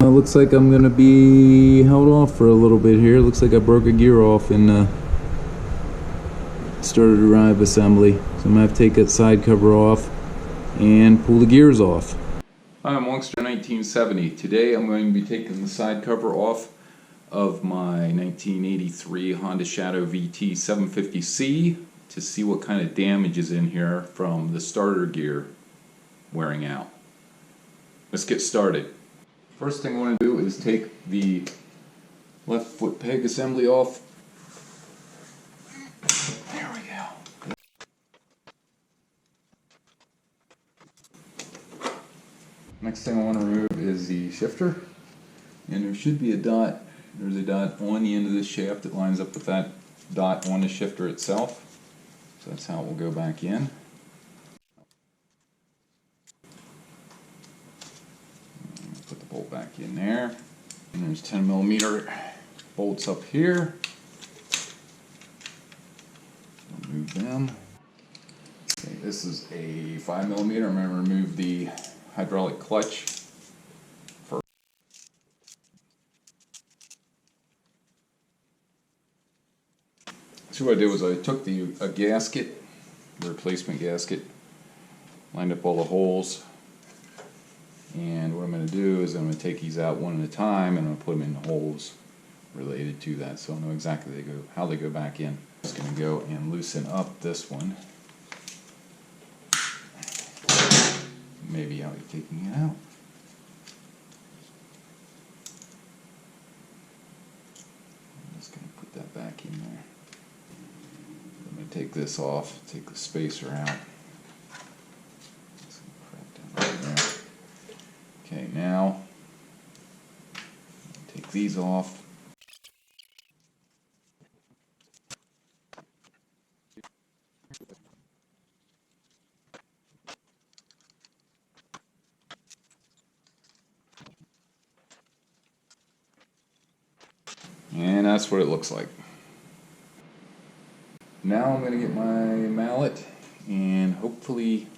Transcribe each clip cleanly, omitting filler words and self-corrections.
Well, it looks like I'm gonna be held off for a little bit here. Looks like I broke a gear off and started a drive assembly. So I'm gonna have to take that side cover off and pull the gears off. Hi, I'm Longster 1970. Today I'm going to be taking the side cover off of my 1983 Honda Shadow VT 750C to see what kind of damage is in here from the starter gear wearing out. Let's get started. First thing I want to do is take the left foot peg assembly off. There we go. Next thing I want to remove is the shifter. And there should be a dot. There's a dot on the end of this shaft that lines up with that dot on the shifter itself. So that's how it will go back in. Put the bolt back in there. And there's 10mm bolts up here. Remove them. Okay, this is a 5mm. I'm going to remove the hydraulic clutch first. So what I did was I took a gasket, the replacement gasket, lined up all the holes. And what I'm going to do is I'm going to take these out one at a time and I'm going to put them in the holes related to that, so I know exactly how they go back in. I'm just going to go and loosen up this one. Maybe I'll be taking it out. I'm just going to put that back in there. I'm going to take this off, take the spacer out. Okay, now take these off. And that's what it looks like. Now I'm going to get my mallet and hopefully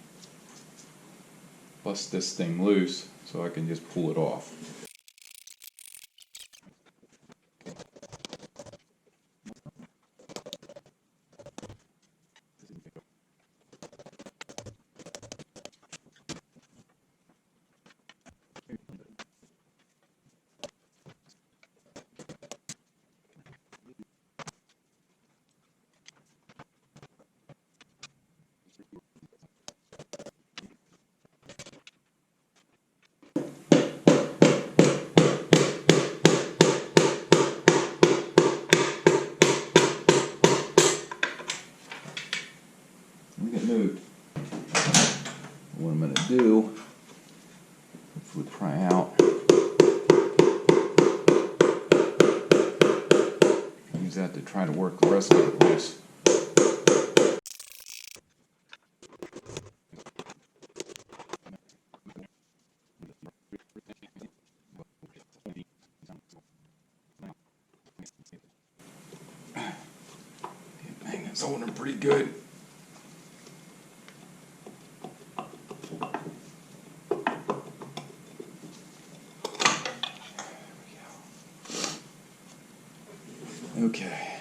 bust this thing loose so I can just pull it off. Moved. What I'm going to do, hopefully pry out. Use that to try to work the rest of it loose. Dang, it's holding pretty good. Okay.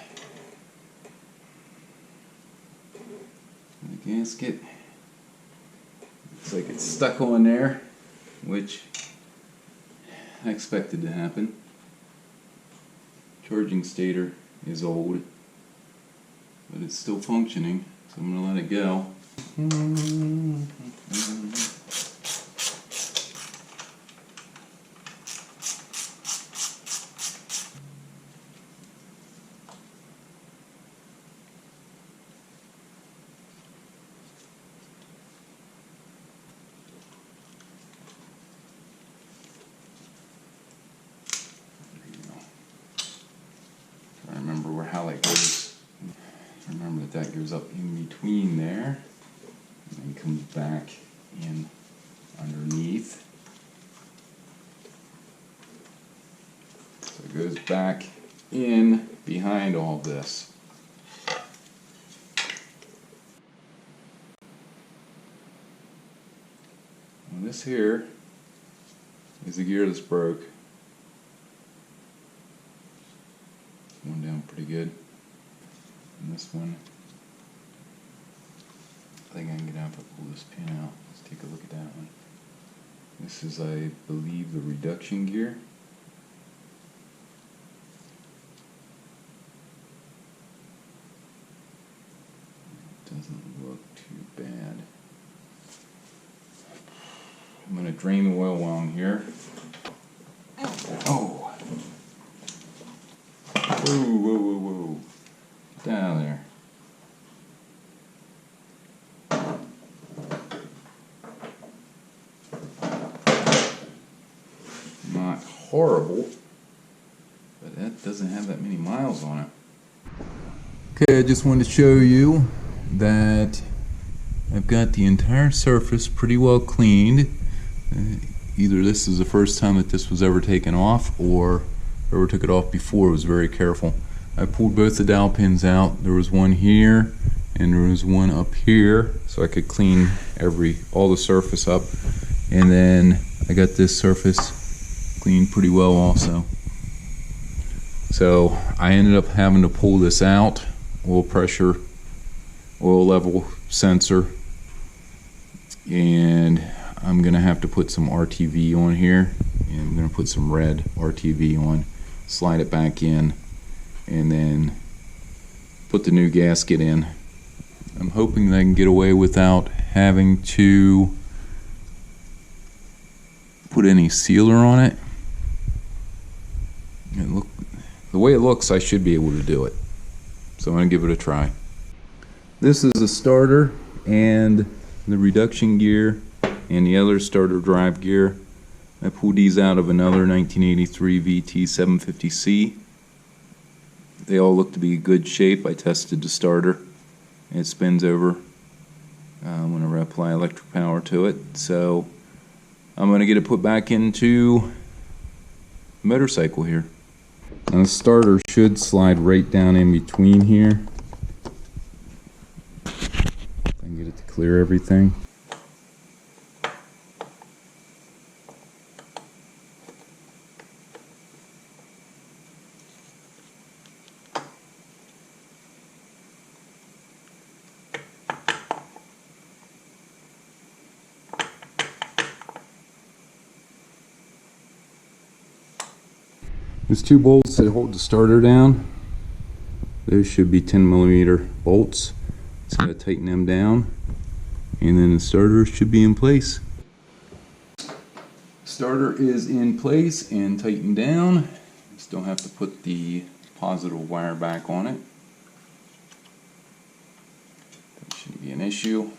The gasket looks like it's stuck on there, which I expected to happen. Charging stator is old, but it's still functioning, so I'm going to let it go. How that goes. Remember that goes up in between there and then comes back in underneath. So it goes back in behind all this. And this here is the gear that's broke. pretty good. And this one, I think I can get out if I pull this pin out. Let's take a look at that one. This is, I believe, the reduction gear. Doesn't look too bad. I'm going to drain the oil while I'm here. Oh! Whoa, whoa, whoa, whoa. Get down there. Not horrible, but that doesn't have that many miles on it. Okay, I just wanted to show you that I've got the entire surface pretty well cleaned. Either this is the first time that this was ever taken off, or whoever took it off before was very careful. I pulled both the dowel pins out. There was one here and there was one up here, so I could clean all the surface up. And then I got this surface cleaned pretty well also. So I ended up having to pull this out. Oil pressure, oil level sensor, and I'm gonna have to put some RTV on here, and I'm gonna put some red RTV on, slide it back in, and then put the new gasket in. I'm hoping that I can get away without having to put any sealer on it. And look, the way it looks, I should be able to do it. So I'm going to give it a try. This is the starter and the reduction gear and the other starter drive gear. I pulled these out of another 1983 VT 750C. They all look to be in good shape. I tested the starter. It spins over whenever I apply electric power to it. So I'm going to get it put back into the motorcycle here. Now the starter should slide right down in between here. I can get it to clear everything. There's two bolts that hold the starter down. Those should be 10mm bolts. So I'm going to tighten them down, and then the starter should be in place. Starter is in place and tightened down. Still have to put the positive wire back on it. That shouldn't be an issue.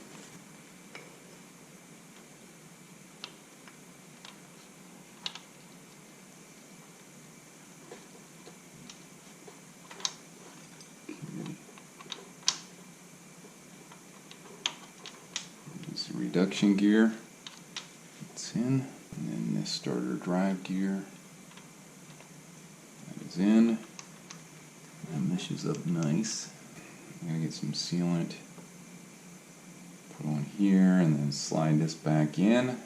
Reduction gear, it's in, and then this starter drive gear, that is in. That meshes up nice. I'm going to get some sealant, put on here, and then slide this back in. I'm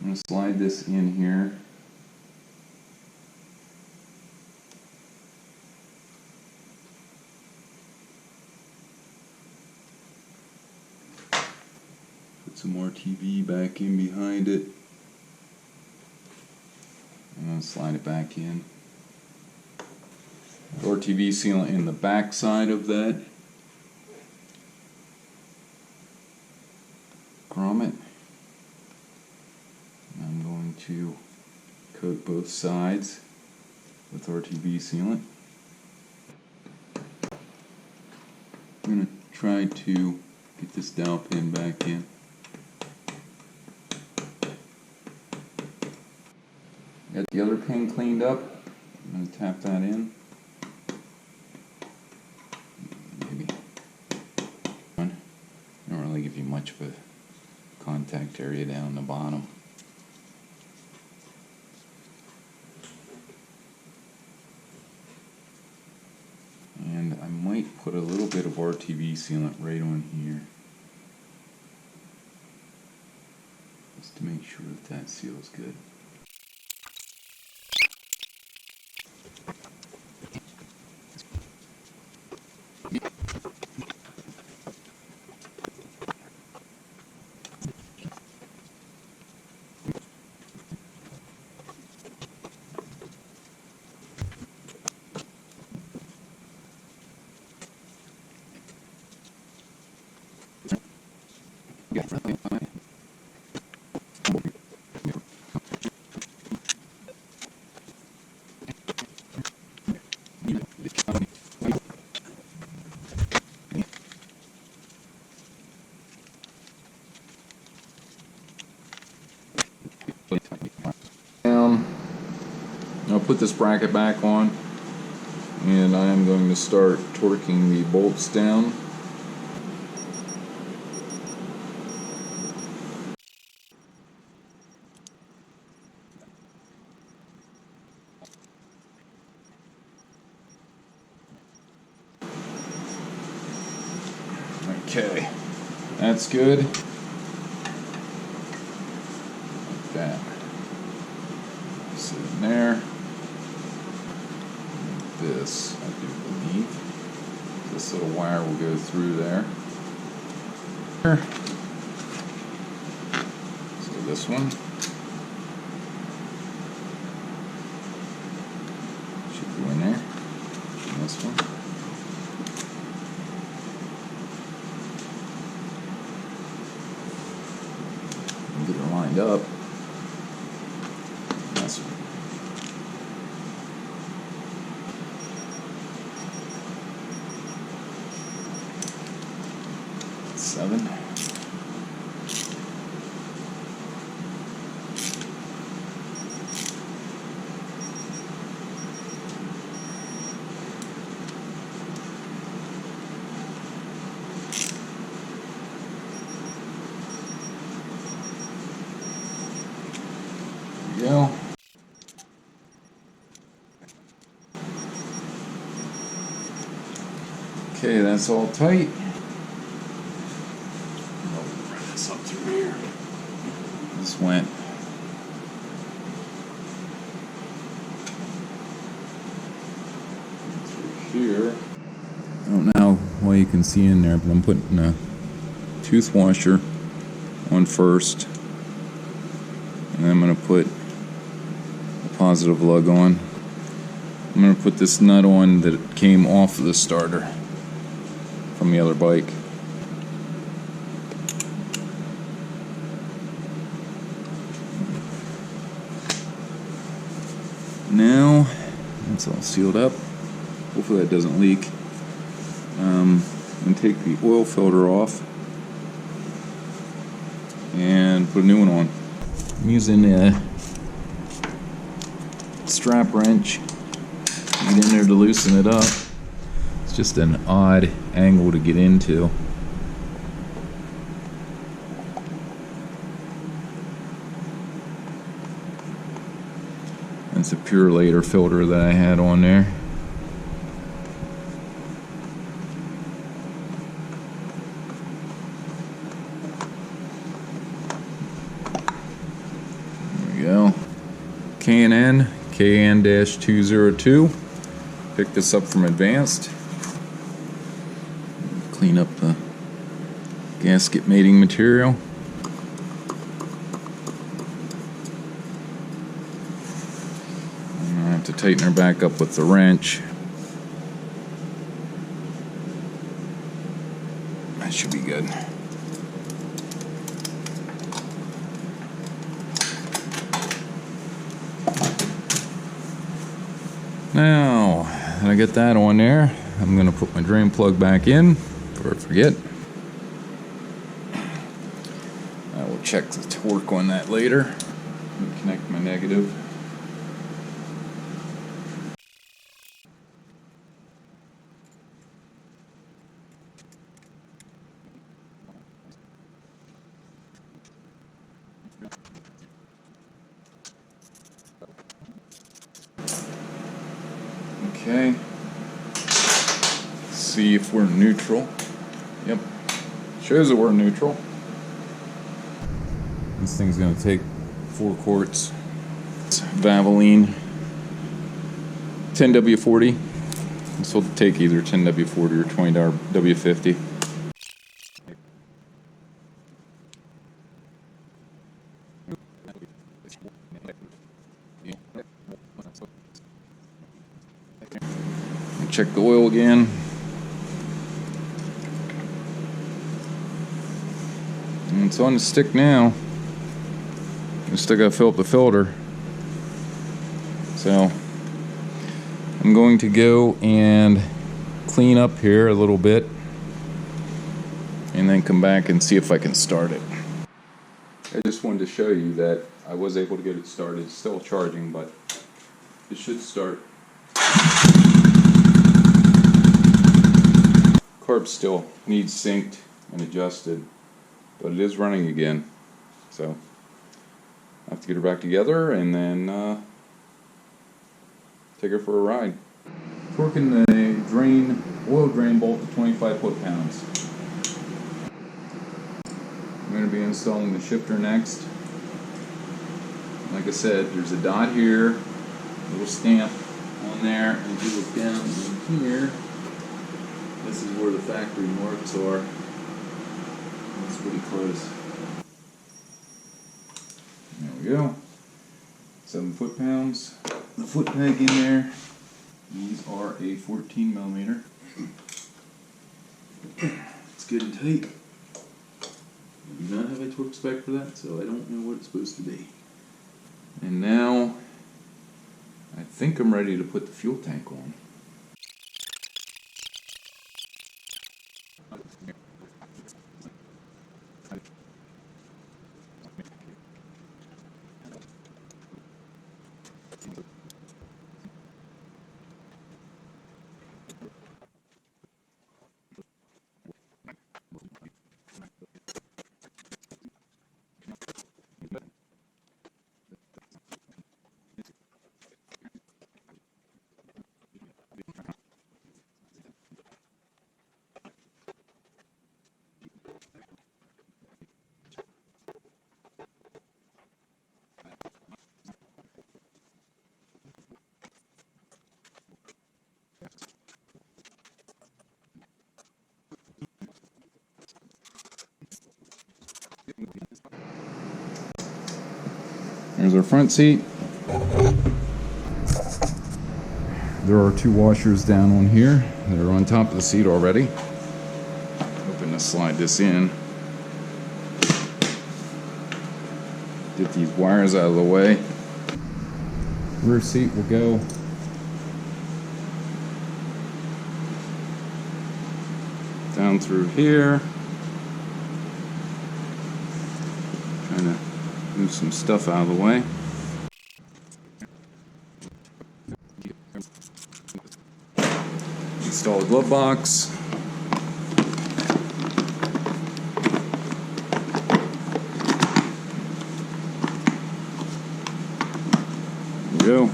going to slide this in here. Some more RTV back in behind it. I'm going to slide it back in. RTV sealant in the back side of that grommet. I'm going to coat both sides with RTV sealant. I'm going to try to get this dowel pin back in. Got the other pin cleaned up. I'm going to tap that in. Maybe. Don't really give you much of a contact area down the bottom. And I might put a little bit of RTV sealant right on here, just to make sure that seals good. put this bracket back on, and I am going to start torquing the bolts down. Okay, that's good. Like that. Sit in there. This, I do believe. This little wire will go through there. So this one should go in there. And this one. Get it lined up. That's 7. There we go. Okay, that's all tight. Run this up through here. This went through here. I don't know what you can see in there, but I'm putting a tooth washer on first, and then I'm going to put a positive lug on. I'm going to put this nut on that came off of the starter from the other bike. Now it's all sealed up. Hopefully that doesn't leak. I'm going to take the oil filter off and put a new one on. I'm using a strap wrench. Get in there to loosen it up. It's just an odd angle to get into. It's a pure later filter that I had on there. There we go. K&N, KN-202. Picked this up from Advanced. Clean up the gasket mating material. And I have to tighten her back up with the wrench. That should be good. Now that I get that on there, I'm going to put my drain plug back in before I forget. I will check the torque on that later and connect my negative. Okay, see if we're neutral. Yep, shows that we're neutral. This thing's going to take 4 quarts. It's Valvoline 10W40. This will take either 10W40 or 20W50. Check the oil again. And it's on the stick now. I still gotta fill up the filter. So I'm going to go and clean up here a little bit and then come back and see if I can start it. I just wanted to show you that I was able to get it started. It's still charging, but it should start. Carb still needs synced and adjusted, but it is running again. So I have to get her back together and then take her for a ride. Torquing the oil drain bolt to 25 foot-pounds. I'm going to be installing the shifter next. Like I said, there's a dot here, a little stamp on there, and if you look down in here, this is where the factory marks are. That's pretty close. There we go. 7 foot-pounds. The foot peg in there. These are a 14 millimeter. It's good and tight. I do not have a torque spec for that, so I don't know what it's supposed to be. And now, I think I'm ready to put the fuel tank on. There's our front seat. There are 2 washers down on here that are on top of the seat already. Hoping to slide this in. Get these wires out of the way. Rear seat will go down through here. Trying to move some stuff out of the way. Install a glove box. There we go.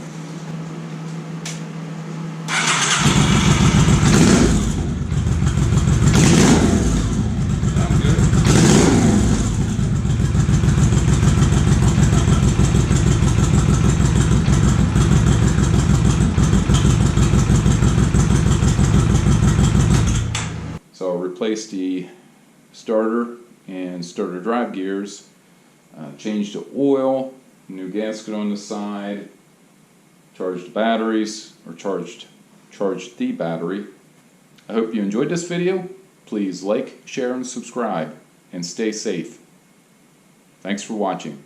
So I'll replace the starter and starter drive gears, change the oil, new gasket on the side, charged batteries, or charged the battery. I hope you enjoyed this video. Please like, share, and subscribe, and stay safe. Thanks for watching.